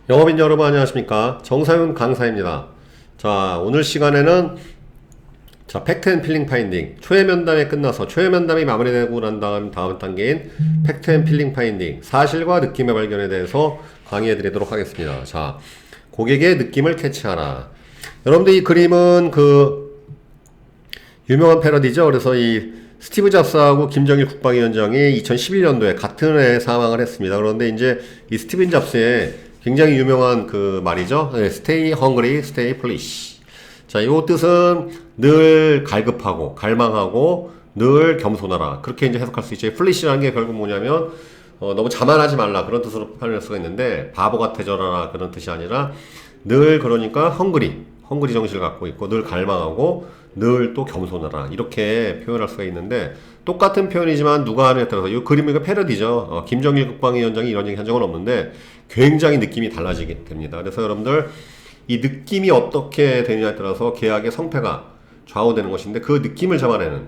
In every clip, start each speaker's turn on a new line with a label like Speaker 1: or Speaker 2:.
Speaker 1: 영업인 여러분 안녕하십니까, 정사윤 강사입니다. 자, 오늘 시간에는 팩트 앤 필링 파인딩, 초회 면담이 끝나서 초회 면담이 마무리되고 난 다음 단계인 팩트 앤 필링 파인딩, 사실과 느낌의 발견에 대해서 강의해 드리도록 하겠습니다. 자, 고객의 느낌을 캐치하라. 여러분들 이 그림은 유명한 패러디죠. 그래서 이 스티브 잡스하고 김정일 국방위원장이 2011년도에 같은 해에 사망을 했습니다. 그런데 이제 이 스티븐 잡스의 굉장히 유명한 말이죠. 네, Stay hungry, stay foolish. 자, 이 뜻은 늘 갈급하고, 갈망하고, 늘 겸손하라. 그렇게 이제 해석할 수 있죠. foolish라는 게 결국 뭐냐면, 너무 자만하지 말라. 그런 뜻으로 표현할 수가 있는데, 바보 같아져라. 그런 뜻이 아니라, 늘 그러니까 헝그리 정신을 갖고 있고, 늘 갈망하고, 늘 또 겸손하라. 이렇게 표현할 수가 있는데, 똑같은 표현이지만 누가 하느냐에 따라서, 이 그림이 패러디죠. 김정일 국방위원장이 이런 얘기 한 적은 없는데, 굉장히 느낌이 달라지게 됩니다. 그래서 여러분들, 이 느낌이 어떻게 되느냐에 따라서 계약의 성패가 좌우되는 것인데, 그 느낌을 잡아내는,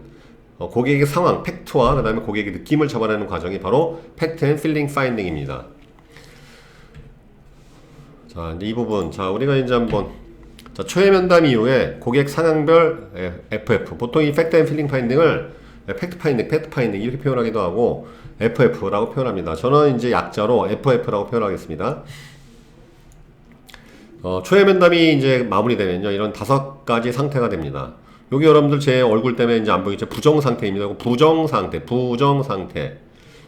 Speaker 1: 고객의 상황, 팩트와 그 다음에 고객의 느낌을 잡아내는 과정이 바로 팩트 앤 필링 파인딩입니다. 자, 이제 이 부분, 자, 우리가 이제 한번, 자, 초회 면담 이후에 고객 상황별 FF, 보통 이 팩트 앤 필링 파인딩을 팩트 파인딩 이렇게 표현하기도 하고 FF라고 표현합니다. 저는 이제 약자로 FF라고 표현하겠습니다. 초회 면담이 이제 마무리되면요, 이런 5가지 상태가 됩니다. 여기 여러분들 제 얼굴 때문에 이제 안 보이죠? 부정 상태입니다. 부정 상태.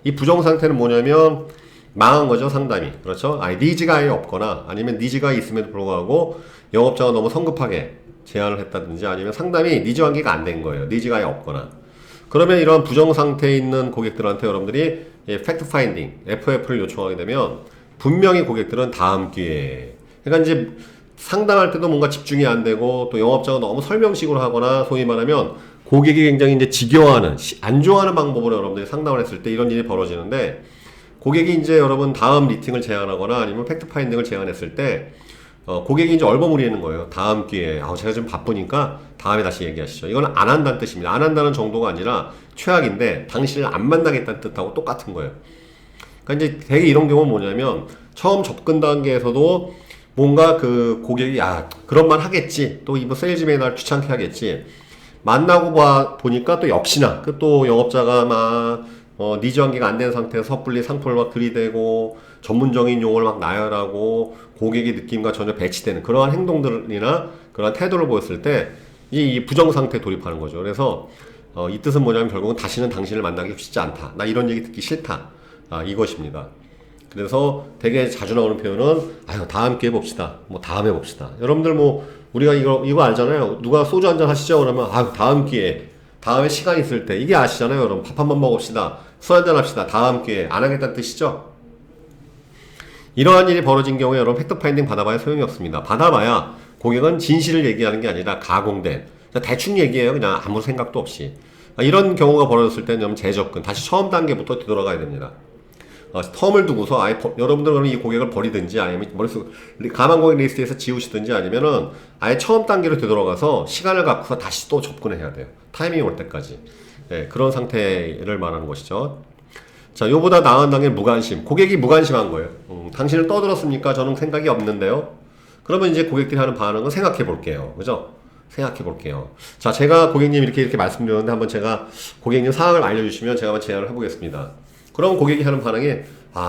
Speaker 1: 이 부정 상태는 뭐냐면 망한 거죠, 상담이. 그렇죠? 니즈가 아예 없거나 아니면 니즈가 있음에도 불구하고 영업자가 너무 성급하게 제안을 했다든지 아니면 상담이 니즈 관계가 안 된 거예요. 니즈가 아예 없거나. 그러면 이런 부정 상태에 있는 고객들한테 여러분들이 팩트 파인딩, FF를 요청하게 되면 분명히 고객들은 다음 기회에, 그러니까 이제 상담할 때도 뭔가 집중이 안 되고 또 영업자가 너무 설명식으로 하거나 소위 말하면 고객이 굉장히 이제 지겨워하는, 안 좋아하는 방법으로 여러분들이 상담을 했을 때 이런 일이 벌어지는데, 고객이 이제 여러분 다음 미팅을 제안하거나 아니면 팩트 파인딩을 제안했을 때 고객이 이제 얼버무리는 거예요. 다음 기회에, 제가 좀 바쁘니까 다음에 다시 얘기하시죠. 이건 안 한다는 뜻입니다. 안 한다는 정도가 아니라 최악인데 당신을 안 만나겠다는 뜻하고 똑같은 거예요. 그러니까 이제 되게 이런 경우는 뭐냐면 처음 접근 단계에서도 뭔가 고객이 그런 말 하겠지, 또 이번 세일즈맨이 날 귀찮게 하겠지, 만나고 보니까 또 역시나 또 영업자가 막 니즈 관계가 안 된 상태에서 섣불리 상품을 막 들이대고 전문적인 용어를 막 나열하고 고객의 느낌과 전혀 배치되는 그러한 행동들이나 그러한 태도를 보였을 때 이 부정 상태에 돌입하는 거죠. 그래서 이 뜻은 뭐냐면 결국은 다시는 당신을 만나기 쉽지 않다, 나 이런 얘기 듣기 싫다, 이것입니다. 그래서 되게 자주 나오는 표현은 다음 기회에 봅시다, 뭐 다음에 봅시다. 여러분들 뭐 우리가 이거 알잖아요. 누가 소주 한잔 하시죠 그러면 다음 기회에, 다음에 시간 있을 때, 이게 아시잖아요. 여러분 밥 한번 먹읍시다, 술 한잔 합시다, 다음 기회에. 안 하겠다는 뜻이죠. 이러한 일이 벌어진 경우에 여러분 팩트 파인딩 받아봐야 소용이 없습니다. 받아봐야 고객은 진실을 얘기하는 게 아니라 가공된, 대충 얘기해요. 그냥 아무 생각도 없이. 이런 경우가 벌어졌을 때는 여러분 재접근, 다시 처음 단계부터 되돌아가야 됩니다. 텀을 두고서 여러분들은 그럼 이 고객을 버리든지 아니면 머릿속 가만 고객 리스트에서 지우시든지 아니면은 아예 처음 단계로 되돌아가서 시간을 갖고서 다시 또 접근해야 돼요. 타이밍이 올 때까지. 그런 상태를 말하는 것이죠. 자, 요보다 나은 단계는 무관심. 고객이 무관심한 거예요. 당신을 떠들었습니까? 저는 생각이 없는데요. 그러면 이제 고객들이 하는 반응은 생각해 볼게요. 그죠? 생각해 볼게요. 자, 제가 고객님 이렇게 말씀드렸는데 한번 제가 고객님 상황을 알려주시면 제가 한번 제안을 해보겠습니다. 그럼 고객이 하는 반응이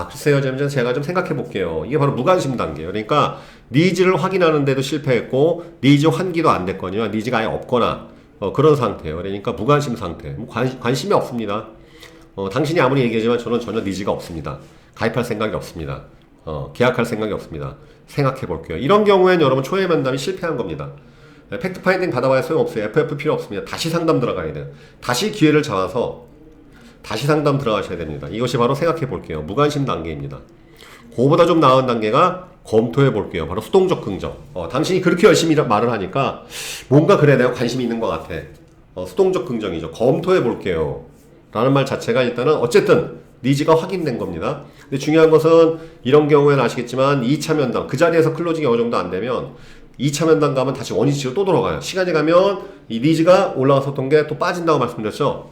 Speaker 1: 글쎄요, 제가 좀 생각해 볼게요. 이게 바로 무관심 단계예요. 그러니까 니즈를 확인하는데도 실패했고 니즈 환기도 안 됐거니와 니즈가 아예 없거나 그런 상태예요. 그러니까 무관심 상태. 관심이 없습니다. 당신이 아무리 얘기하지만 저는 전혀 니즈가 없습니다. 가입할 생각이 없습니다. 계약할 생각이 없습니다. 생각해 볼게요. 이런 경우에는 여러분 초회 면담이 실패한 겁니다. 팩트 파인딩 받아봐야 소용없어요. FF 필요 없습니다. 다시 상담 들어가야 돼요. 다시 기회를 잡아서 다시 상담 들어가셔야 됩니다. 이것이 바로 생각해 볼게요. 무관심 단계입니다. 그거보다 좀 나은 단계가 검토해 볼게요. 바로 수동적 긍정. 당신이 그렇게 열심히 말을 하니까 뭔가 그래, 내가 관심이 있는 것 같아. 수동적 긍정이죠. 검토해 볼게요 라는 말 자체가 일단은 어쨌든 니즈가 확인된 겁니다. 근데 중요한 것은 이런 경우에는 아시겠지만 2차 면담, 그 자리에서 클로징이 어느 정도 안 되면 2차 면담 가면 다시 원위치로 또 돌아가요. 시간이 가면 이 니즈가 올라갔었던 게 또 빠진다고 말씀드렸죠.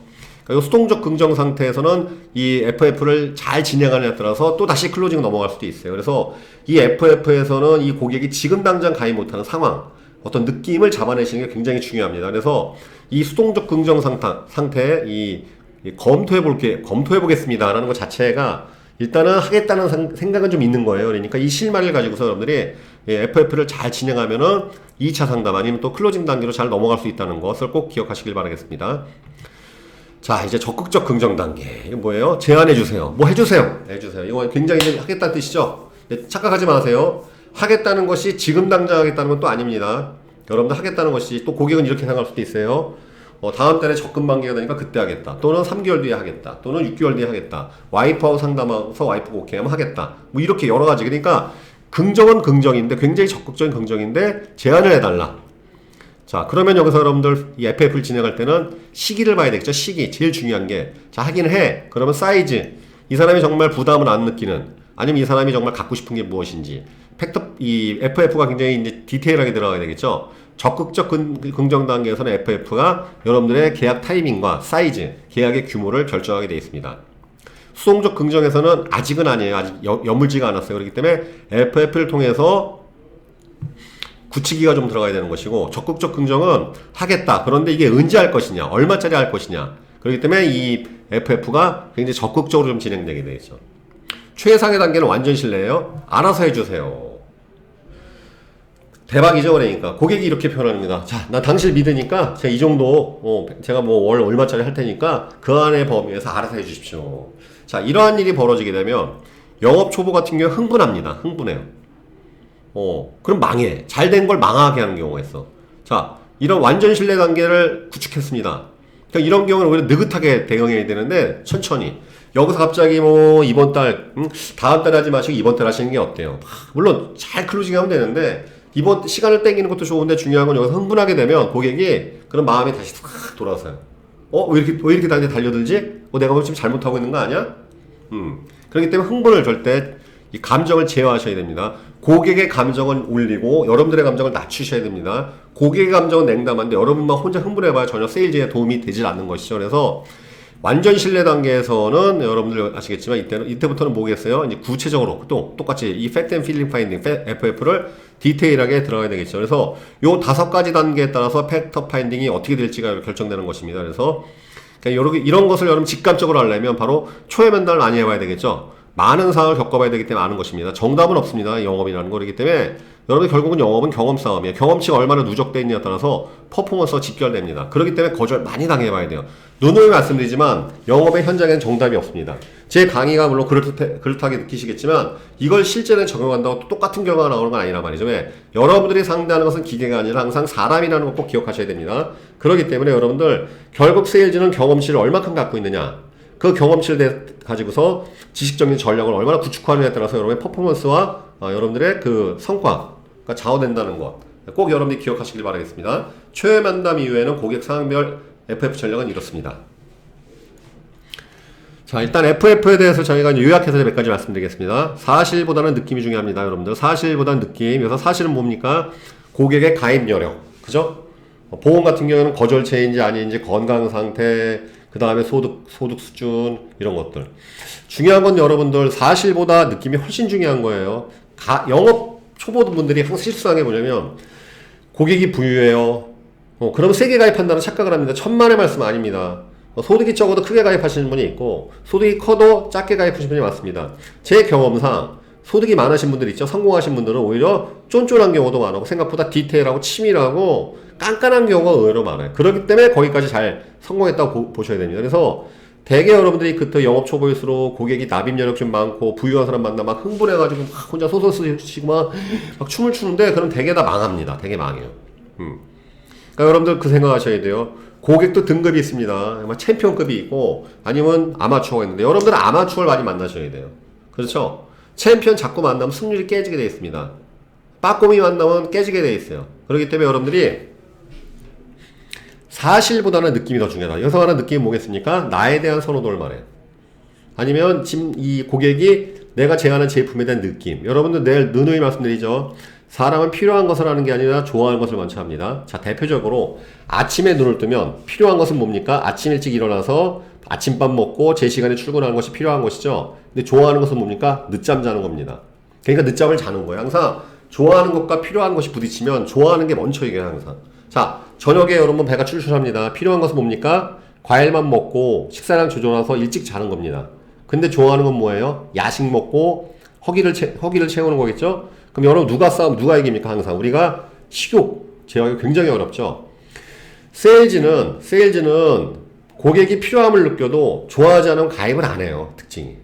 Speaker 1: 그러니까 이 수동적 긍정 상태에서는 이 FF를 잘 진행하느냐에 따라서 또 다시 클로징 넘어갈 수도 있어요. 그래서 이 FF에서는 이 고객이 지금 당장 가입 못하는 상황, 어떤 느낌을 잡아내시는 게 굉장히 중요합니다. 그래서 이 수동적 긍정 상태, 검토해보겠습니다라는 것 자체가 일단은 하겠다는 생각은 좀 있는 거예요. 그러니까 이 실마리를 가지고서 여러분들이 FF를 잘 진행하면은 2차 상담 아니면 또 클로징 단계로 잘 넘어갈 수 있다는 것을 꼭 기억하시길 바라겠습니다. 자, 이제 적극적 긍정 단계. 이거 뭐예요? 제안해주세요. 뭐 해주세요. 해주세요. 이거 굉장히 하겠다는 뜻이죠? 착각하지 마세요. 하겠다는 것이 지금 당장 하겠다는 건 또 아닙니다. 여러분들 하겠다는 것이 또 고객은 이렇게 생각할 수도 있어요. 다음 달에 적금 만기가 되니까 그때 하겠다. 또는 3개월 뒤에 하겠다. 또는 6개월 뒤에 하겠다. 와이프하고 상담하고서 와이프가 오케이 하면 하겠다. 뭐 이렇게 여러 가지. 그러니까 긍정은 긍정인데 굉장히 적극적인 긍정인데 제안을 해달라. 자, 그러면 여기서 여러분들 이 FF를 진행할 때는 시기를 봐야 되겠죠. 시기. 제일 중요한 게. 자, 하긴 해. 그러면 사이즈. 이 사람이 정말 부담을 안 느끼는, 아니면 이 사람이 정말 갖고 싶은 게 무엇인지. 이 FF가 굉장히 이제 디테일하게 들어가야 되겠죠. 적극적 긍정 단계에서는 FF가 여러분들의 계약 타이밍과 사이즈, 계약의 규모를 결정하게 되어 있습니다. 수동적 긍정에서는 아직은 아니에요. 아직 여물지가 않았어요. 그렇기 때문에 FF를 통해서 굳히기가 좀 들어가야 되는 것이고, 적극적 긍정은 하겠다. 그런데 이게 언제 할 것이냐, 얼마짜리 할 것이냐. 그렇기 때문에 이 FF가 굉장히 적극적으로 좀 진행되게 되겠죠. 최상의 단계는 완전 신뢰예요. 알아서 해주세요. 대박이죠. 그러니까 고객이 이렇게 표현합니다. 자, 나 당신 믿으니까 제가 이 정도 제가 뭐 월 얼마짜리 할 테니까 그 안의 범위에서 알아서 해주십시오. 자, 이러한 일이 벌어지게 되면 영업 초보 같은 경우에 흥분합니다. 흥분해요. 그럼 망해. 잘 된 걸 망하게 하는 경우가 있어. 자, 이런 완전 신뢰 단계를 구축했습니다. 그러니까 이런 경우는 오히려 느긋하게 대응해야 되는데 천천히. 여기서 갑자기 뭐 이번 달, 다음 달에 하지 마시고 이번 달 하시는 게 어때요? 물론 잘 클로징 하면 되는데 이번 시간을 땡기는 것도 좋은데 중요한 건 여기서 흥분하게 되면 고객이 그런 마음이 다시 싹 돌아서요. 왜 이렇게 달려들지? 내가 뭐 지금 잘못하고 있는 거 아니야? 그렇기 때문에 흥분을 절대 이 감정을 제어하셔야 됩니다. 고객의 감정은 올리고 여러분들의 감정을 낮추셔야 됩니다. 고객의 감정은 냉담한데 여러분만 혼자 흥분해봐야 전혀 세일즈에 도움이 되질 않는 것이죠. 그래서 완전 신뢰 단계에서는 여러분들 아시겠지만 이때부터는 뭐겠어요? 이제 구체적으로 또 똑같이 이 팩트 앤 필링 파인딩 FF를 디테일하게 들어가야 되겠죠. 그래서 요 5가지 단계에 따라서 팩터 파인딩이 어떻게 될지가 결정되는 것입니다. 그래서 이런 것을 여러분 직감적으로 하려면 바로 초회 면담을 많이 해봐야 되겠죠. 많은 상황을 겪어봐야 되기 때문에 아는 것입니다. 정답은 없습니다. 영업이라는 거기 때문에 여러분 결국은 영업은 경험 싸움이에요. 경험치가 얼마나 누적되어 있느냐에 따라서 퍼포먼스가 직결됩니다. 그렇기 때문에 거절 많이 당해봐야 돼요. 누누이 말씀드리지만 영업의 현장에는 정답이 없습니다. 제 강의가 물론 그렇다게 느끼시겠지만 이걸 실전에 적용한다고 똑같은 결과가 나오는 건 아니란 말이죠. 왜? 여러분들이 상대하는 것은 기계가 아니라 항상 사람이라는 거 꼭 기억하셔야 됩니다. 그렇기 때문에 여러분들 결국 세일즈는 경험치를 얼마큼 갖고 있느냐, 그 경험치를 가지고서 지식적인 전략을 얼마나 구축하느냐에 따라서 여러분의 퍼포먼스와 여러분들의 그 성과가 좌우된다는 것 꼭 여러분들이 기억하시길 바라겠습니다. 최외 면담 이후에는 고객 상황별 FF 전략은 이렇습니다. 자, 일단 FF에 대해서 저희가 요약해서 몇 가지 말씀드리겠습니다. 사실보다는 느낌이 중요합니다. 여러분들 사실보다는 느낌. 그래서 사실은 뭡니까? 고객의 가입 여력, 그죠? 보험 같은 경우는 거절체인지 아닌지, 건강 상태, 그 다음에 소득 수준, 이런 것들. 중요한 건 여러분들 사실보다 느낌이 훨씬 중요한 거예요. 영업 초보분들이 항상 실수하는 게 뭐냐면 고객이 부유해요. 그럼 세게 가입한다는 착각을 합니다. 천만의 말씀 아닙니다. 소득이 적어도 크게 가입하시는 분이 있고 소득이 커도 작게 가입하시는 분이 많습니다. 제 경험상 소득이 많으신 분들 있죠. 성공하신 분들은 오히려 쫀쫀한 경우도 많고 생각보다 디테일하고 치밀하고 깐깐한 경우가 의외로 많아요. 그렇기 때문에 거기까지 잘 성공했다고 보셔야 됩니다. 그래서 대개 여러분들이 그때 영업 초보일수록 고객이 납입 여력 좀 많고 부유한 사람 만나 막 흥분해가지고 막 혼자 소설 쓰시고 막 춤을 추는데 그럼 대개 다 망합니다. 되게 망해요. 그러니까 여러분들 그 생각하셔야 돼요. 고객도 등급이 있습니다. 챔피언급이 있고 아니면 아마추어가 있는데 여러분들은 아마추어를 많이 만나셔야 돼요. 그렇죠? 챔피언 자꾸 만나면 승률이 깨지게 되어 있습니다. 빠꼼이 만나면 깨지게 되어 있어요. 그렇기 때문에 여러분들이 사실보다는 느낌이 더 중요하다. 여기서 말하는 느낌이 뭐겠습니까? 나에 대한 선호도를 말해요. 아니면 지금 이 고객이 내가 제안한 제품에 대한 느낌. 여러분들 내일 누누이 말씀드리죠. 사람은 필요한 것을 하는 게 아니라 좋아하는 것을 먼저 합니다. 자, 대표적으로 아침에 눈을 뜨면 필요한 것은 뭡니까? 아침 일찍 일어나서 아침밥 먹고 제 시간에 출근하는 것이 필요한 것이죠. 근데 좋아하는 것은 뭡니까? 늦잠 자는 겁니다. 그러니까 늦잠을 자는 거예요. 항상 좋아하는 것과 필요한 것이 부딪히면 좋아하는 게 먼저 이겨요, 항상. 자, 저녁에 여러분 배가 출출합니다. 필요한 것은 뭡니까? 과일만 먹고 식사량 조절해서 일찍 자는 겁니다. 근데 좋아하는 건 뭐예요? 야식 먹고 허기를 채우는 거겠죠? 그럼 여러분 누가 이깁니까? 항상 우리가 식욕 제어하기 굉장히 어렵죠. 세일즈는 고객이 필요함을 느껴도 좋아하지 않으면 가입을 안 해요. 특징이.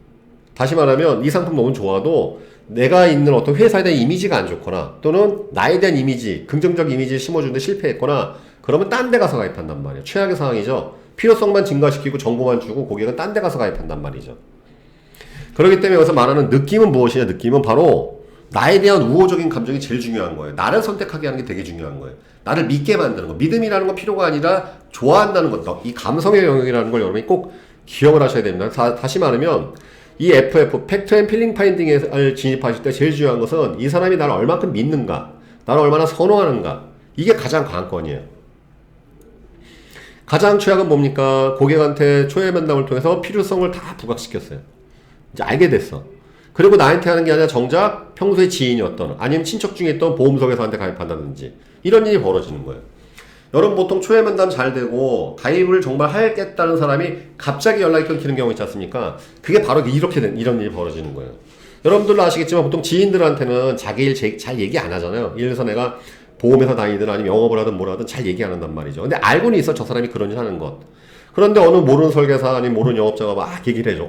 Speaker 1: 다시 말하면 이 상품 너무 좋아도 내가 있는 어떤 회사에 대한 이미지가 안 좋거나 또는 나에 대한 이미지, 긍정적 이미지를 심어주는데 실패했거나 그러면 딴 데 가서 가입한단 말이에요. 최악의 상황이죠. 필요성만 증가시키고 정보만 주고 고객은 딴 데 가서 가입한단 말이죠. 그렇기 때문에 여기서 말하는 느낌은 무엇이냐? 느낌은 바로 나에 대한 우호적인 감정이 제일 중요한 거예요. 나를 선택하게 하는 게 되게 중요한 거예요. 나를 믿게 만드는 거. 믿음이라는 건 필요가 아니라 좋아한다는 것. 이 감성의 영역이라는 걸 여러분이 꼭 기억을 하셔야 됩니다. 다시 말하면 이 FF, 팩트 앤 필링 파인딩에 진입하실 때 제일 중요한 것은 이 사람이 나를 얼마큼 믿는가, 나를 얼마나 선호하는가. 이게 가장 관건이에요. 가장 최악은 뭡니까? 고객한테 초회 면담을 통해서 필요성을 다 부각시켰어요. 이제 알게 됐어. 그리고 나한테 하는 게 아니라 정작 평소에 지인이었던 아니면 친척 중에 있던 보험석에서한테 가입한다든지 이런 일이 벌어지는 거예요. 여러분 보통 초회 면담 잘 되고 가입을 정말 하겠다는 사람이 갑자기 연락이 끊기는 경우 있지 않습니까? 그게 바로 이런 일이 벌어지는 거예요. 여러분들도 아시겠지만 보통 지인들한테는 자기 일 잘 얘기 안 하잖아요. 예를 들어서 내가 보험회사 다니든 아니면 영업을 하든 뭘 하든 잘 얘기 안 한단 말이죠. 근데 알고는 있어, 저 사람이 그런 일 하는 것. 그런데 어느 모르는 설계사 아니면 모르는 영업자가 막 얘기를 해줘.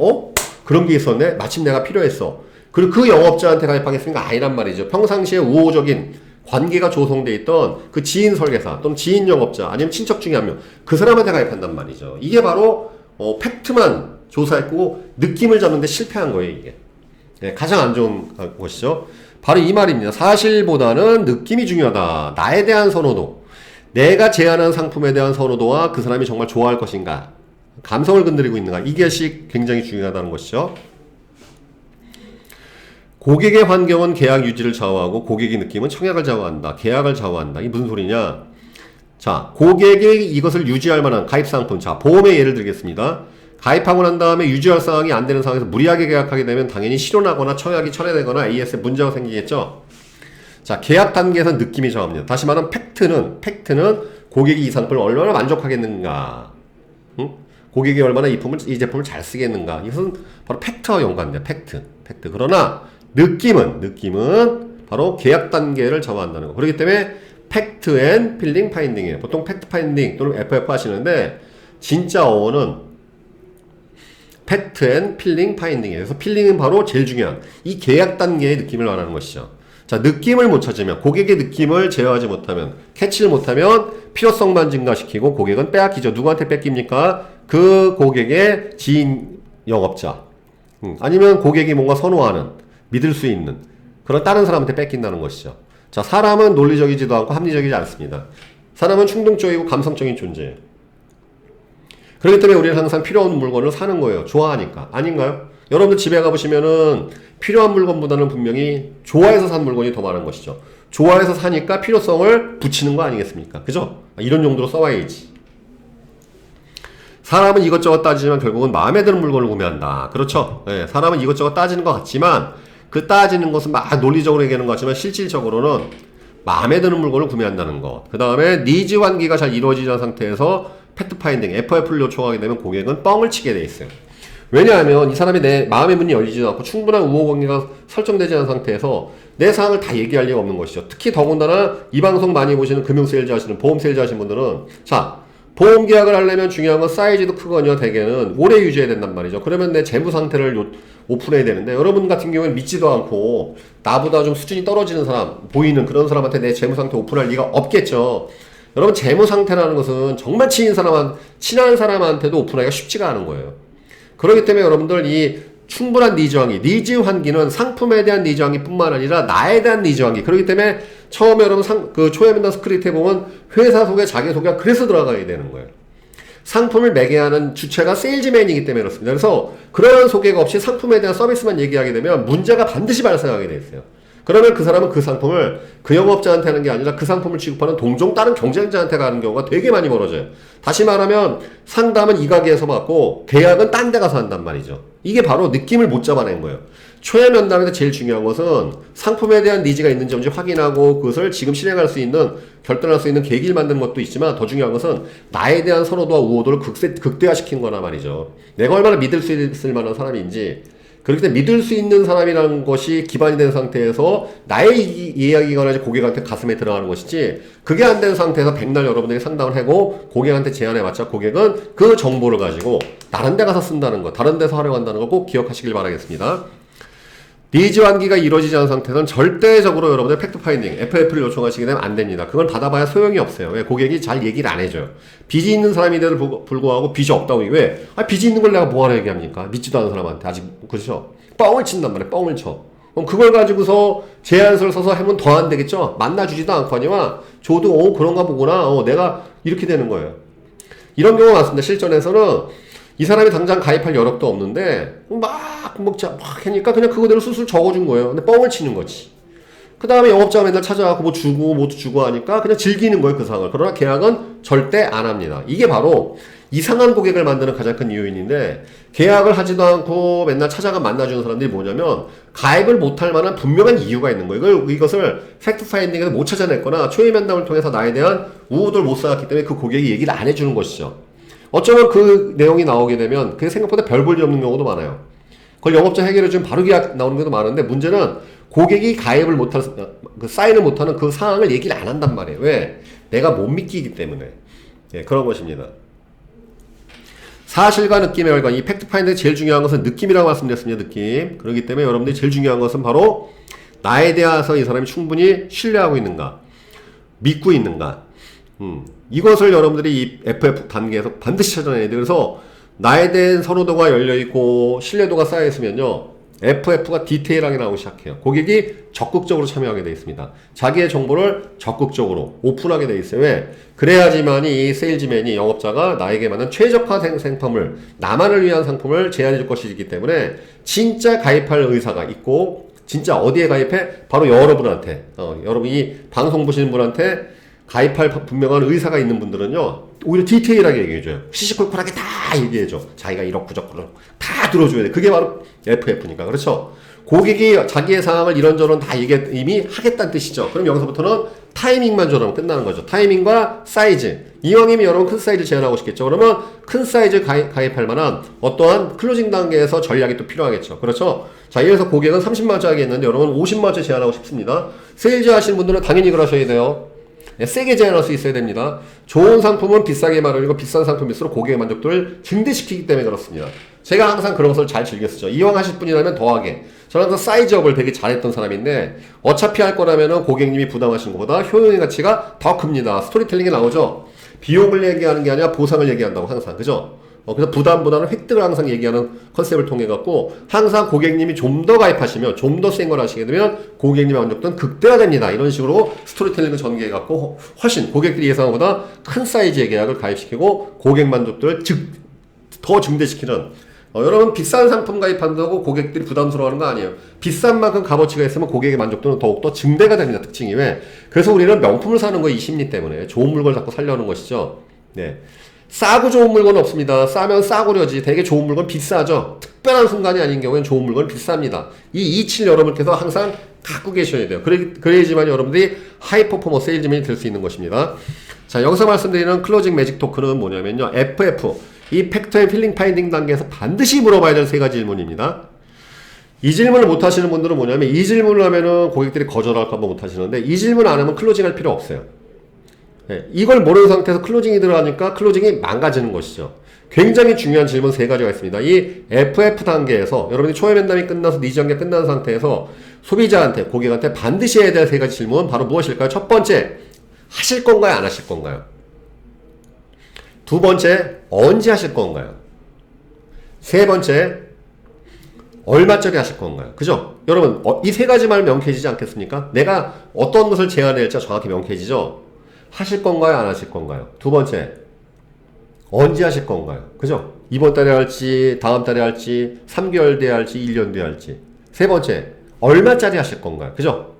Speaker 1: 그런 게 있었네? 마침 내가 필요했어. 그리고 그 영업자한테 가입하겠습니까? 아니란 말이죠. 평상시에 우호적인 관계가 조성돼 있던 그 지인 설계사 또는 지인 영업자 아니면 친척 중에 한 명, 그 사람한테 가입한단 말이죠. 이게 바로 팩트만 조사했고 느낌을 잡는데 실패한 거예요. 이게 가장 안 좋은 것이죠. 바로 이 말입니다. 사실보다는 느낌이 중요하다. 나에 대한 선호도, 내가 제안한 상품에 대한 선호도와 그 사람이 정말 좋아할 것인가, 감성을 건드리고 있는가, 이것이 굉장히 중요하다는 것이죠. 고객의 환경은 계약 유지를 좌우하고 고객의 느낌은 청약을 좌우한다. 계약을 좌우한다. 이게 무슨 소리냐? 자, 고객이 이것을 유지할 만한 가입 상품. 자, 보험의 예를 들겠습니다. 가입하고 난 다음에 유지할 상황이 안 되는 상황에서 무리하게 계약하게 되면 당연히 실효나거나 청약이 철회되거나 AS에 문제가 생기겠죠. 자, 계약 단계에서 느낌이 좌우합니다. 다시 말하면 팩트는 고객이 이 상품을 얼마나 만족하겠는가, 고객이 얼마나 이 제품을 잘 쓰겠는가. 이것은 바로 팩트와 연관돼요. 팩트. 그러나 느낌은 바로 계약 단계를 좌우한다는 거. 그렇기 때문에 팩트 앤 필링 파인딩이에요. 보통 팩트 파인딩 또는 FF 하시는데 진짜 어원은 팩트 앤 필링 파인딩이에요. 그래서 필링은 바로 제일 중요한 이 계약 단계의 느낌을 말하는 것이죠. 자, 느낌을 못 찾으면, 고객의 느낌을 제어하지 못하면, 캐치를 못하면 필요성만 증가시키고 고객은 빼앗기죠. 누구한테 뺏깁니까? 그 고객의 지인 영업자, 아니면 고객이 뭔가 선호하는, 믿을 수 있는 그런 다른 사람한테 뺏긴다는 것이죠. 자, 사람은 논리적이지도 않고 합리적이지 않습니다. 사람은 충동적이고 감성적인 존재예요. 그렇기 때문에 우리는 항상 필요한 물건을 사는 거예요. 좋아하니까. 아닌가요? 여러분들 집에 가보시면은 필요한 물건보다는 분명히 좋아해서 산 물건이 더 많은 것이죠. 좋아해서 사니까 필요성을 붙이는 거 아니겠습니까? 그죠? 이런 용도로 써와야지. 사람은 이것저것 따지지만 결국은 마음에 드는 물건을 구매한다. 그렇죠? 네, 사람은 이것저것 따지는 것 같지만 그 따지는 것은 막 논리적으로 얘기하는 것 같지만 실질적으로는 마음에 드는 물건을 구매한다는 것. 그 다음에 니즈 환기가 잘 이루어지지 않은 상태에서 팩트 파인딩, FF를 요청하게 되면 고객은 뻥을 치게 돼 있어요. 왜냐하면 이 사람이 내 마음의 문이 열리지도 않고 충분한 우호 관계가 설정되지 않은 상태에서 내 사항을 다 얘기할 리가 없는 것이죠. 특히 더군다나 이 방송 많이 보시는 금융 세일즈 하시는, 보험 세일즈 하시는 분들은, 자, 보험 계약을 하려면 중요한 건 사이즈도 크거든요. 대개는 오래 유지해야 된단 말이죠. 그러면 내 재무 상태를 오픈해야 되는데, 여러분 같은 경우에는 믿지도 않고 나보다 좀 수준이 떨어지는 사람, 보이는 그런 사람한테 내 재무 상태 오픈할 리가 없겠죠. 여러분, 재무 상태라는 것은 정말 친한 사람한테도 오픈하기가 쉽지가 않은 거예요. 그렇기 때문에 여러분들 이 충분한 니즈 환기는 상품에 대한 니즈 환기뿐만 아니라 나에 대한 니즈 환기. 그렇기 때문에 처음에 여러분 그 초회 면담 스크립트에 보면 회사 소개, 자기소개가 그래서 들어가야 되는 거예요. 상품을 매개하는 주체가 세일즈맨이기 때문에 그렇습니다. 그래서 그런 소개가 없이 상품에 대한 서비스만 얘기하게 되면 문제가 반드시 발생하게 돼 있어요. 그러면 그 사람은 그 상품을 그 영업자한테 하는 게 아니라 그 상품을 취급하는 동종 다른 경쟁자한테 가는 경우가 되게 많이 벌어져요. 다시 말하면 상담은 이 가게에서 받고 계약은 딴 데 가서 한단 말이죠. 이게 바로 느낌을 못 잡아낸 거예요. 초회 면담에서 제일 중요한 것은 상품에 대한 니즈가 있는지 없는지 확인하고 그것을 지금 실행할 수 있는, 결단할 수 있는 계기를 만드는 것도 있지만 더 중요한 것은 나에 대한 선호도와 우호도를 극대화시킨 거나 말이죠. 내가 얼마나 믿을 수 있을 만한 사람인지, 그렇기 때문에 믿을 수 있는 사람이라는 것이 기반이 된 상태에서 나의 이야기가 고객한테 가슴에 들어가는 것이지, 그게 안 된 상태에서 백날 여러분들이 상담을 하고 고객한테 제안해봤자 고객은 그 정보를 가지고 다른 데 가서 쓴다는 거, 다른 데서 활용한다는 거 꼭 기억하시길 바라겠습니다. 니즈 환기가 이루어지지 않은 상태에서는 절대적으로 여러분들 팩트 파인딩, FF를 요청하시게 되면 안 됩니다. 그건 받아봐야 소용이 없어요. 왜? 고객이 잘 얘기를 안 해줘요. 빚이 있는 사람인데도 불구하고 빚이 없다고 왜? 빚이 있는 걸 내가 뭐하러 얘기합니까? 믿지도 않은 사람한테. 아직, 그렇죠? 뻥을 친단 말이에요. 뻥을 쳐. 그럼 그걸 가지고서 제안서를 써서 하면 더 안 되겠죠? 만나주지도 않거니와 저도 그런가 보구나. 내가 이렇게 되는 거예요. 이런 경우가 많습니다. 실전에서는 이 사람이 당장 가입할 여력도 없는데 막 하니까 그냥 그거대로 수술 적어준 거예요. 근데 뻥을 치는 거지. 그 다음에 영업자가 맨날 찾아가고 뭐 주고 뭐 주고 하니까 그냥 즐기는 거예요, 그 상황을. 그러나 계약은 절대 안 합니다. 이게 바로 이상한 고객을 만드는 가장 큰 요인인데, 계약을 하지도 않고 맨날 찾아가 만나주는 사람들이 뭐냐면 가입을 못할 만한 분명한 이유가 있는 거예요. 이것을 팩트 파인딩에서 못 찾아냈거나 초회 면담을 통해서 나에 대한 우호도를 못 쌓았기 때문에 그 고객이 얘기를 안 해주는 것이죠. 어쩌면 그 내용이 나오게 되면 그게 생각보다 별 볼 일 없는 경우도 많아요. 그걸 영업자 해결해주면 바로 계약 나오는 경우도 많은데, 문제는 고객이 가입을 못할, 사인을 못하는 그 상황을 얘기를 안 한단 말이에요. 왜? 내가 못 믿기기 때문에. 예, 그런 것입니다. 사실과 느낌의 혈관, 이 팩트 파인딩의 제일 중요한 것은 느낌이라고 말씀드렸습니다. 느낌. 그렇기 때문에 여러분들이 제일 중요한 것은 바로 나에 대해서 이 사람이 충분히 신뢰하고 있는가, 믿고 있는가. 이것을 여러분들이 이 FF 단계에서 반드시 찾아내야 돼요. 그래서 나에 대한 선호도가 열려있고 신뢰도가 쌓여있으면요, FF가 디테일하게 나오기 시작해요. 고객이 적극적으로 참여하게 되어 있습니다. 자기의 정보를 적극적으로 오픈하게 되어 있어요. 왜? 그래야지만이 이 세일즈맨이, 영업자가 나에게 맞는 최적화 상품을, 나만을 위한 상품을 제안해 줄 것이기 때문에 진짜 가입할 의사가 있고, 진짜 어디에 가입해? 바로 여러분한테, 여러분 이 방송 보시는 분한테 가입할 분명한 의사가 있는 분들은요, 오히려 디테일하게 얘기해줘요. 시시콜콜하게 다 얘기해줘. 자기가 이렇구저렇고 다 들어줘야 돼. 그게 바로 FF니까. 그렇죠? 고객이 자기의 상황을 이런저런 다 이미 하겠다는 뜻이죠. 그럼 여기서부터는 타이밍만 줘라면 끝나는 거죠. 타이밍과 사이즈. 이왕이면 여러분 큰 사이즈 제안하고 싶겠죠. 그러면 큰 사이즈 가입할 만한 어떠한 클로징 단계에서 전략이 또 필요하겠죠. 그렇죠? 자, 예를 들어서 고객은 30만원짜리 하겠는데 여러분 50만원짜리 제안하고 싶습니다. 세일즈 하시는 분들은 당연히 그러셔야 돼요. 세게 제한할 수 있어야 됩니다. 좋은 상품은 비싸게 말하고 비싼 상품일수록 고객의 만족도를 증대시키기 때문에 그렇습니다. 제가 항상 그런 것을 잘 즐겨 쓰죠. 이왕 하실 분이라면 더하게. 저는 항상 사이즈업을 되게 잘했던 사람인데, 어차피 할 거라면 고객님이 부담하시는 것보다 효용의 가치가 더 큽니다. 스토리텔링이 나오죠. 비용을 얘기하는 게 아니라 보상을 얘기한다고 항상. 그죠? 그래서 부담보다는 획득을 항상 얘기하는 컨셉을 통해 갖고, 항상 고객님이 좀 더 가입하시면, 좀 더 센 걸 하시게 되면 고객님의 만족도는 극대화됩니다. 이런 식으로 스토리텔링을 전개해 갖고 훨씬 고객들이 예상한 것보다 큰 사이즈의 계약을 가입시키고 고객 만족도를 더 증대시키는, 여러분 비싼 상품 가입한다고 고객들이 부담스러워하는 거 아니에요. 비싼 만큼 값어치가 있으면 고객의 만족도는 더욱더 증대가 됩니다. 특징이. 왜? 그래서 우리는 명품을 사는 거에 이 심리 때문에 좋은 물건을 자꾸 살려는 것이죠. 네. 싸고 좋은 물건은 없습니다. 싸면 싸구려지. 되게 좋은 물건 비싸죠. 특별한 순간이 아닌 경우에는 좋은 물건은 비쌉니다. 이 이치를 여러분께서 항상 갖고 계셔야 돼요. 그래야지만 여러분들이 하이 퍼포머 세일즈맨이 될 수 있는 것입니다. 자, 여기서 말씀드리는 클로징 매직 토크는 뭐냐면요, FF, 이 팩터 앤 필링 파인딩 단계에서 반드시 물어봐야 될 세 가지 질문입니다. 이 질문을 못 하시는 분들은 뭐냐면, 이 질문을 하면은 고객들이 거절할까봐 못 하시는데, 이 질문 안 하면 클로징 할 필요 없어요. 네, 이걸 모르는 상태에서 클로징이 들어가니까 클로징이 망가지는 것이죠. 굉장히 중요한 질문 세 가지가 있습니다. 이 FF 단계에서 여러분이 초회 면담이 끝나서 니즈 단계 끝난 상태에서 소비자한테, 고객한테 반드시 해야 될 세 가지 질문은 바로 무엇일까요? 첫 번째, 하실 건가요? 안 하실 건가요? 두 번째, 언제 하실 건가요? 세 번째, 얼마짜리 하실 건가요? 그죠? 여러분, 이 세 가지만 명쾌해지지 않겠습니까? 내가 어떤 것을 제안할지 정확히 명쾌해지죠? 하실 건가요? 안 하실 건가요? 두 번째, 언제 하실 건가요? 그죠? 이번 달에 할지, 다음 달에 할지, 3개월 뒤에 할지, 1년 뒤에 할지. 세 번째, 얼마짜리 하실 건가요? 그죠?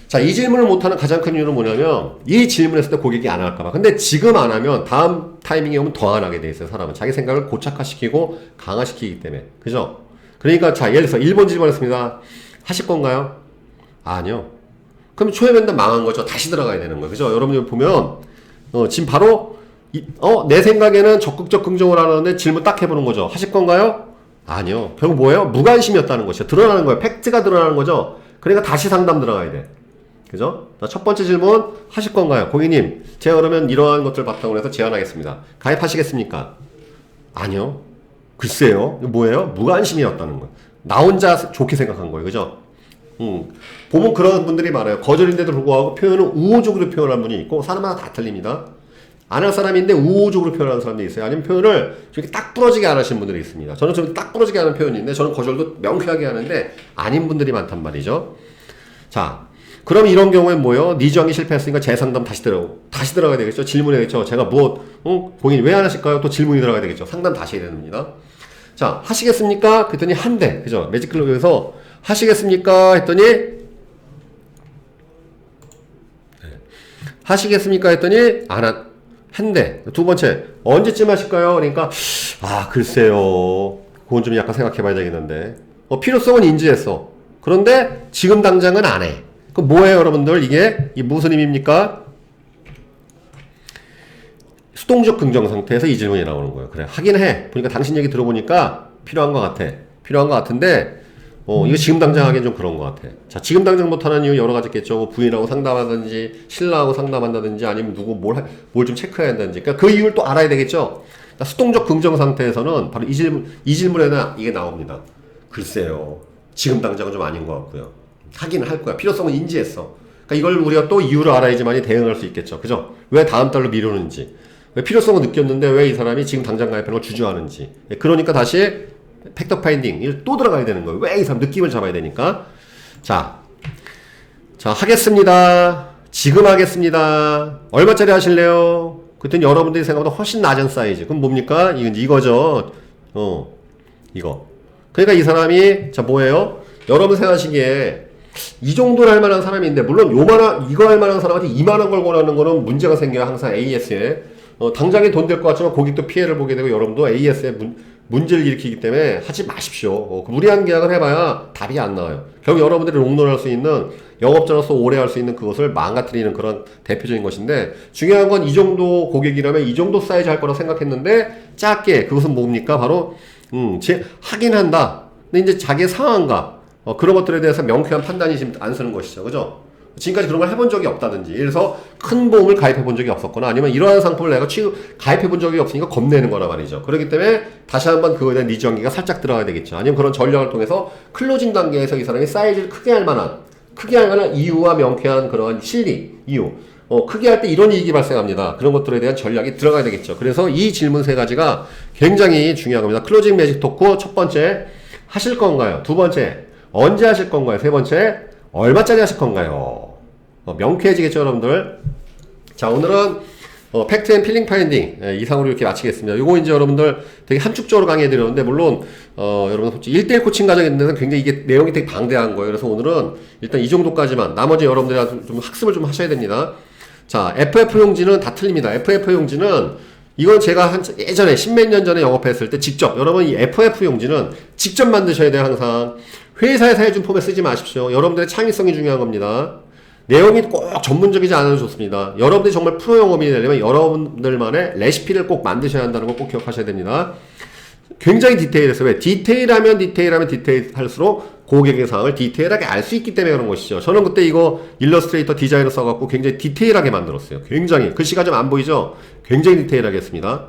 Speaker 1: 자, 이 질문을 못하는 가장 큰 이유는 뭐냐면 이 질문했을 때 고객이 안 할까봐. 근데 지금 안 하면 다음 타이밍에 오면 더 안 하게 돼 있어요. 사람은 자기 생각을 고착화시키고 강화시키기 때문에. 그죠? 그러니까 자, 예를 들어서 1번 질문했습니다. 하실 건가요? 아니요. 그럼 초회 면담 망한 거죠. 다시 들어가야 되는 거예요. 그죠? 여러분들 보면 지금 바로 내 생각에는 적극적 긍정을 하는데 질문 딱 해보는 거죠. 하실 건가요? 아니요. 결국 뭐예요? 무관심이었다는 것이죠. 드러나는 거예요. 팩트가 드러나는 거죠. 그러니까 다시 상담 들어가야 돼. 그죠? 자, 첫 번째 질문 하실 건가요? 고객님, 제가 그러면 이러한 것들 바탕으로 해서 제안하겠습니다. 가입하시겠습니까? 아니요. 글쎄요. 이거 뭐예요? 무관심이었다는 거예요. 나 혼자 좋게 생각한 거예요. 그죠? 보면 그런 분들이 많아요. 거절인데도 불구하고 표현을 우호적으로 표현한 분이 있고, 사람마다 다 틀립니다. 안 할 사람인데 우호적으로 표현하는 사람도 있어요. 아니면 표현을 이렇게 딱 부러지게 안 하시는 분들이 있습니다. 저는 좀 딱 부러지게 하는 표현인데, 저는 거절도 명쾌하게 하는데, 아닌 분들이 많단 말이죠. 자, 그럼 이런 경우엔 뭐예요? 네 지원이 실패했으니까 재상담 다시 들어가야 되겠죠? 질문해야겠죠? 제가 고객님 왜 안 하실까요? 또 질문이 들어가야 되겠죠? 상담 다시 해야 됩니다. 자, 하시겠습니까? 그랬더니 한대. 그죠? 매직클럽에서 하시겠습니까? 했더니, 하시겠습니까? 했더니, 한대. 두 번째, 언제쯤 하실까요? 그러니까, 글쎄요. 그건 좀 약간 생각해 봐야 되겠는데. 필요성은 인지했어. 그런데 지금 당장은 안 해. 그럼 뭐예요, 여러분들? 이게 무슨 의미입니까? 수동적 긍정 상태에서 이 질문이 나오는 거예요. 그래, 하긴 해. 보니까 당신 얘기 들어보니까 필요한 것 같아. 필요한 것 같은데, 이거 지금 당장 하기엔 좀 그런 것 같아. 자, 지금 당장 못하는 이유 여러 가지 있겠죠. 뭐 부인하고 상담하든지, 신랑하고 상담한다든지, 아니면 누구 뭘 좀 체크해야 한다든지. 그러니까 그 이유를 또 알아야 되겠죠. 자, 수동적 긍정 상태에서는 바로 이 질문에는 이게 나옵니다. 글쎄요. 지금 당장은 좀 아닌 것 같고요. 하긴 할 거야. 필요성은 인지했어. 그러니까 이걸 우리가 또 이유를 알아야지만이 대응할 수 있겠죠. 그죠? 왜 다음 달로 미루는지. 왜 필요성은 느꼈는데 왜 이 사람이 지금 당장 가입하는 걸 주저하는지. 그러니까 다시 팩터 파인딩 또 들어가야 되는 거예요. 왜 이 사람 느낌을 잡아야 되니까. 자, 하겠습니다. 지금 하겠습니다. 얼마짜리 하실래요? 그랬더니 여러분들이 생각보다 훨씬 낮은 사이즈. 그럼 뭡니까? 이거죠. 이거. 그러니까 이 사람이 뭐예요? 여러분 생각하시기에 이 정도로 할 만한 사람인데, 물론 이거 할 만한 사람한테 2만원 걸 권하는 거는 문제가 생겨요. 항상 AS에. 당장에 돈 될 것 같지만 고객도 피해를 보게 되고 여러분도 AS에 문제를 일으키기 때문에 하지 마십시오. 무리한 계약을 해봐야 답이 안 나와요. 결국 여러분들이 롱런할 수 있는, 영업자로서 오래 할 수 있는 그것을 망가뜨리는 그런 대표적인 것인데, 중요한 건 이 정도 고객이라면 이 정도 사이즈 할 거라고 생각했는데 작게, 그것은 뭡니까? 바로 하긴 한다. 근데 이제 자기의 상황과 그런 것들에 대해서 명쾌한 판단이 지금 안 쓰는 것이죠. 그죠? 지금까지 그런 걸 해본 적이 없다든지, 예를 들어서 큰 보험을 가입해 본 적이 없었거나, 아니면 이러한 상품을 내가 가입해 본 적이 없으니까 겁내는 거란 말이죠. 그렇기 때문에 다시 한번 그거에 대한 니즈 연기가 살짝 들어가야 되겠죠. 아니면 그런 전략을 통해서 클로징 단계에서 이 사람이 사이즈를 크게 할 만한 이유와 명쾌한 그런 이유. 크게 할 때 이런 이익이 발생합니다. 그런 것들에 대한 전략이 들어가야 되겠죠. 그래서 이 질문 세 가지가 굉장히 중요한 겁니다. 클로징 매직 토크 첫 번째, 하실 건가요? 두 번째, 언제 하실 건가요? 세 번째, 얼마짜리 하실 건가요? 명쾌해지겠죠, 여러분들? 자, 오늘은 팩트 앤 필링 파인딩 이상으로 이렇게 마치겠습니다. 요거 이제 여러분들 되게 함축적으로 강의해 드렸는데, 물론 여러분 1대1 코칭 과정에 있는 굉장히 이게 내용이 되게 방대한 거예요. 그래서 오늘은 일단 이 정도까지만, 나머지 여러분들이 좀 학습을 좀 하셔야 됩니다. 자, FF 용지는 다 틀립니다. FF 용지는 이건 제가 예전에 십몇 년 전에 영업했을 때 직접, 여러분 이 FF 용지는 직접 만드셔야 돼요. 항상 회사에서 해준 폼에 쓰지 마십시오. 여러분들의 창의성이 중요한 겁니다. 내용이 꼭 전문적이지 않아도 좋습니다. 여러분들이 정말 프로 영업인이 되려면 여러분들만의 레시피를 꼭 만드셔야 한다는 거 꼭 기억하셔야 됩니다. 굉장히 디테일해서, 왜? 디테일하면 디테일할수록 고객의 상황을 디테일하게 알 수 있기 때문에 그런 것이죠. 저는 그때 이거 일러스트레이터 디자인을 써갖고 굉장히 디테일하게 만들었어요. 굉장히. 글씨가 좀 안 보이죠? 굉장히 디테일하게 했습니다.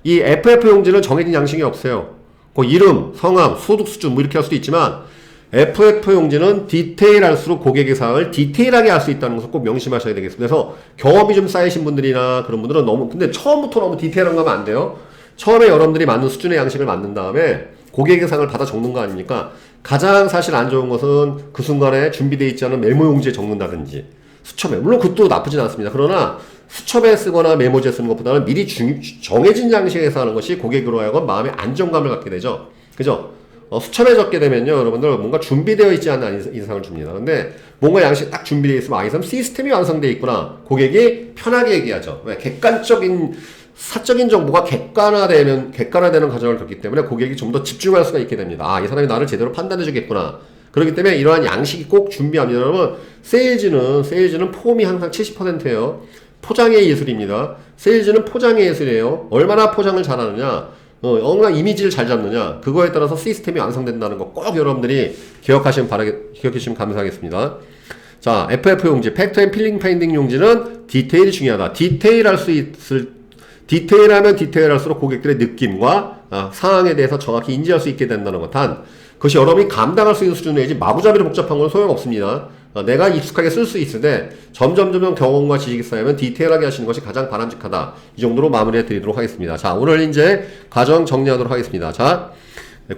Speaker 1: 이 FF 용지는 정해진 양식이 없어요. 그 이름, 성함, 소득 수준 뭐 이렇게 할 수도 있지만, FF 용지는 디테일할수록 고객의 사항을 디테일하게 알 수 있다는 것을 꼭 명심하셔야 되겠습니다. 그래서 경험이 좀 쌓이신 분들이나 그런 분들은 근데 처음부터 너무 디테일한 거 하면 안 돼요. 처음에 여러분들이 맞는 수준의 양식을 만든 다음에 고객의 사항을 받아 적는 거 아닙니까? 가장 사실 안 좋은 것은 그 순간에 준비되어 있지 않은 메모 용지에 적는다든지, 수첩에, 물론 그것도 나쁘진 않습니다. 그러나 수첩에 쓰거나 메모지에 쓰는 것보다는 미리 정해진 양식에서 하는 것이 고객으로 하여금 마음의 안정감을 갖게 되죠. 그죠? 수참해졌게 되면요, 여러분들 뭔가 준비되어 있지 않은 이상을 줍니다. 근데 뭔가 양식이 딱 준비되어 있으면 이 사람 시스템이 완성되어 있구나. 고객이 편하게 얘기하죠. 왜? 객관적인 사적인 정보가 객관화되는 과정을 겪기 때문에 고객이 좀 더 집중할 수가 있게 됩니다. 이 사람이 나를 제대로 판단해 주겠구나. 그렇기 때문에 이러한 양식이 꼭 준비합니다. 여러분, 세일즈는 폼이 항상 70%예요. 포장의 예술입니다. 세일즈는 포장의 예술이에요. 얼마나 포장을 잘하느냐, 얼마나 이미지를 잘 잡느냐, 그거에 따라서 시스템이 완성된다는 거 꼭 여러분들이 기억하시면 감사하겠습니다. 자, FF 용지, 팩트 앤 필링 파인딩 용지는 디테일이 중요하다. 디테일하면 디테일할수록 고객들의 느낌과 상황에 대해서 정확히 인지할 수 있게 된다는 것. 단, 그것이 여러분이 감당할 수 있는 수준이지 마구잡이로 복잡한 건 소용없습니다. 내가 익숙하게 쓸 수 있을 때 점점 경험과 지식이 쌓이면 디테일하게 하시는 것이 가장 바람직하다. 이 정도로 마무리해 드리도록 하겠습니다. 자, 오늘 이제 과정 정리하도록 하겠습니다. 자,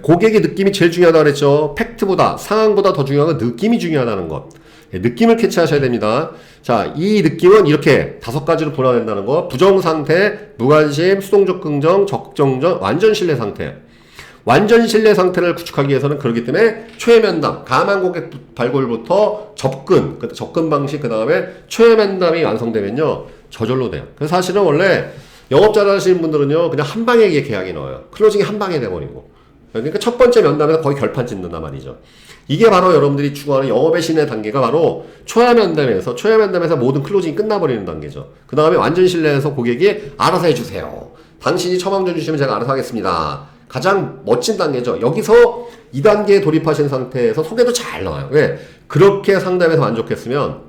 Speaker 1: 고객의 느낌이 제일 중요하다고 그랬죠. 팩트보다, 상황보다 더 중요한 건 느낌이 중요하다는 것. 느낌을 캐치하셔야 됩니다. 자, 이 느낌은 이렇게 5가지로 분화된다는 거. 부정상태, 무관심, 수동적 긍정, 적정적, 완전 신뢰 상태. 완전 신뢰 상태를 구축하기 위해서는 그렇기 때문에 최면담, 감한 고객 발굴부터 접근 방식, 그 다음에 최면담이 완성되면요, 저절로 돼요. 그래서 사실은 원래 영업 잘하시는 분들은요, 그냥 한 방에 계약이 나와요. 클로징이 한 방에 돼버리고. 그러니까 첫 번째 면담에서 거의 결판 짓는단 말이죠. 이게 바로 여러분들이 추구하는 영업의 신의 단계가 바로 초야면담에서 모든 클로징이 끝나버리는 단계죠. 그 다음에 완전 신뢰에서 고객이 알아서 해주세요. 당신이 처방전 주시면 제가 알아서 하겠습니다. 가장 멋진 단계죠. 여기서 2단계에 돌입하신 상태에서 소개도 잘 나와요. 왜? 그렇게 상담에서 만족했으면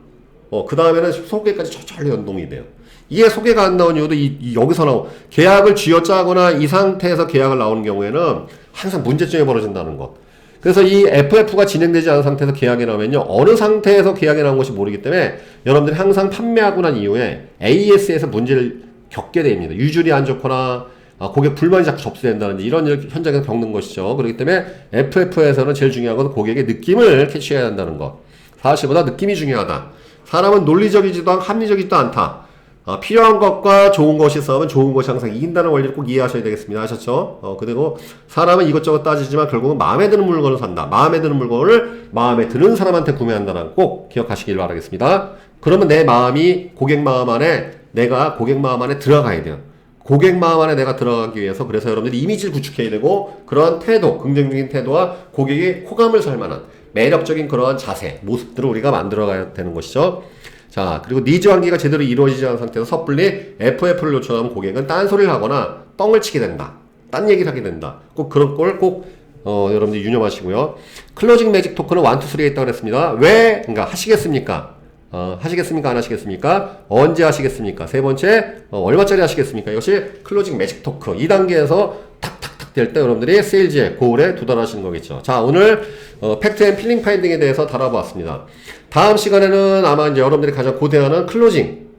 Speaker 1: 그 다음에는 소개까지 저절로 연동이 돼요. 이게 소개가 안 나온 이유도 여기서 나오고, 계약을 쥐어짜거나 이 상태에서 계약을 나오는 경우에는 항상 문제점이 벌어진다는 것. 그래서 이 FF가 진행되지 않은 상태에서 계약이 나오면요, 어느 상태에서 계약이 나온 것이 모르기 때문에 여러분들이 항상 판매하고 난 이후에 AS에서 문제를 겪게 됩니다. 유줄이 안 좋거나 고객 불만이 자꾸 접수된다든지 이런 현장에서 겪는 것이죠. 그렇기 때문에 FF에서는 제일 중요한 것은 고객의 느낌을 캐치해야 한다는 것. 사실보다 느낌이 중요하다. 사람은 논리적이지도 않고 합리적이지도 않다. 필요한 것과 좋은 것이 싸우면 좋은 것이 항상 이긴다는 원리를 꼭 이해하셔야 되겠습니다. 아셨죠? 그리고 사람은 이것저것 따지지만 결국은 마음에 드는 물건을 산다. 마음에 드는 물건을 마음에 드는 사람한테 구매한다는 꼭 기억하시길 바라겠습니다. 그러면 내 마음이 고객 마음 안에 들어가야 돼요. 고객 마음 안에 내가 들어가기 위해서, 그래서 여러분들이 이미지를 구축해야 되고, 그러한 태도, 긍정적인 태도와 고객이 호감을 살 만한 매력적인 그러한 자세, 모습들을 우리가 만들어가야 되는 것이죠. 자, 그리고 니즈 관계가 제대로 이루어지지 않은 상태에서 섣불리 FF를 요청하면 고객은 딴소리를 하거나 뻥을 치게 된다. 딴 얘기를 하게 된다. 꼭 그런 걸 여러분들이 유념하시고요. 클로징 매직 토크는 1, 2, 3가 있다고 그랬습니다. 왜? 그러니까 하시겠습니까? 하시겠습니까? 안 하시겠습니까? 언제 하시겠습니까? 세 번째, 얼마짜리 하시겠습니까? 이것이 클로징 매직 토크. 2단계에서 탁탁탁 될 때 여러분들이 세일즈의 고을에 도달하시는 거겠죠. 자, 오늘 팩트 앤 필링 파인딩에 대해서 다뤄보았습니다. 다음 시간에는 아마 이제 여러분들이 가장 고대하는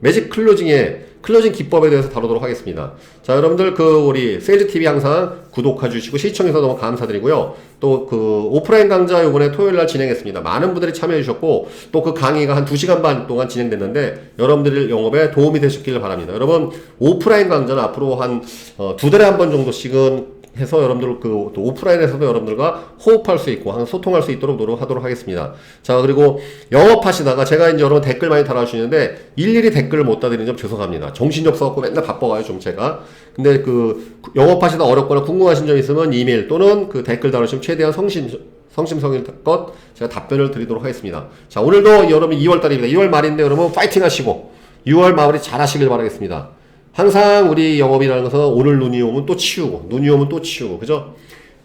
Speaker 1: 매직 클로징 기법에 대해서 다루도록 하겠습니다. 자, 여러분들 우리 세일즈 TV 항상 구독해 주시고 시청해서 너무 감사드리고요. 또 오프라인 강좌 요번에 토요일 날 진행했습니다. 많은 분들이 참여해 주셨고, 또 그 강의가 한 2시간 반 동안 진행됐는데 여러분들 영업에 도움이 되셨길 바랍니다. 여러분, 오프라인 강좌는 앞으로 한 2달에 한 번 정도씩은 해서 여러분들 또 오프라인에서도 여러분들과 호흡할 수 있고 항상 소통할 수 있도록 노력하도록 하겠습니다. 자, 그리고 영업하시다가 제가 이제 여러분 댓글 많이 달아주시는데 일일이 댓글을 못 달아드리는 점 죄송합니다. 정신이 없어갖고 맨날 바빠가요 좀 제가. 근데 영업하시다 어렵거나 궁금하신 점 있으면 이메일 또는 댓글 달아주시면 최대한 성심성의껏 제가 답변을 드리도록 하겠습니다. 자, 오늘도 여러분 2월달입니다. 2월 말인데 여러분 파이팅 하시고 6월 마무리 잘 하시길 바라겠습니다. 항상 우리 영업이라는 것은 오늘 눈이 오면 또 치우고, 눈이 오면 또 치우고, 그죠?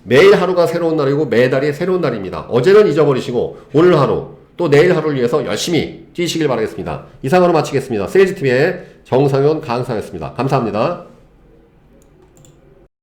Speaker 1: 매일 하루가 새로운 날이고 매달이 새로운 날입니다. 어제는 잊어버리시고 오늘 하루, 또 내일 하루를 위해서 열심히 뛰시길 바라겠습니다. 이상으로 마치겠습니다. 세일즈TV의 정상현 강사였습니다. 감사합니다.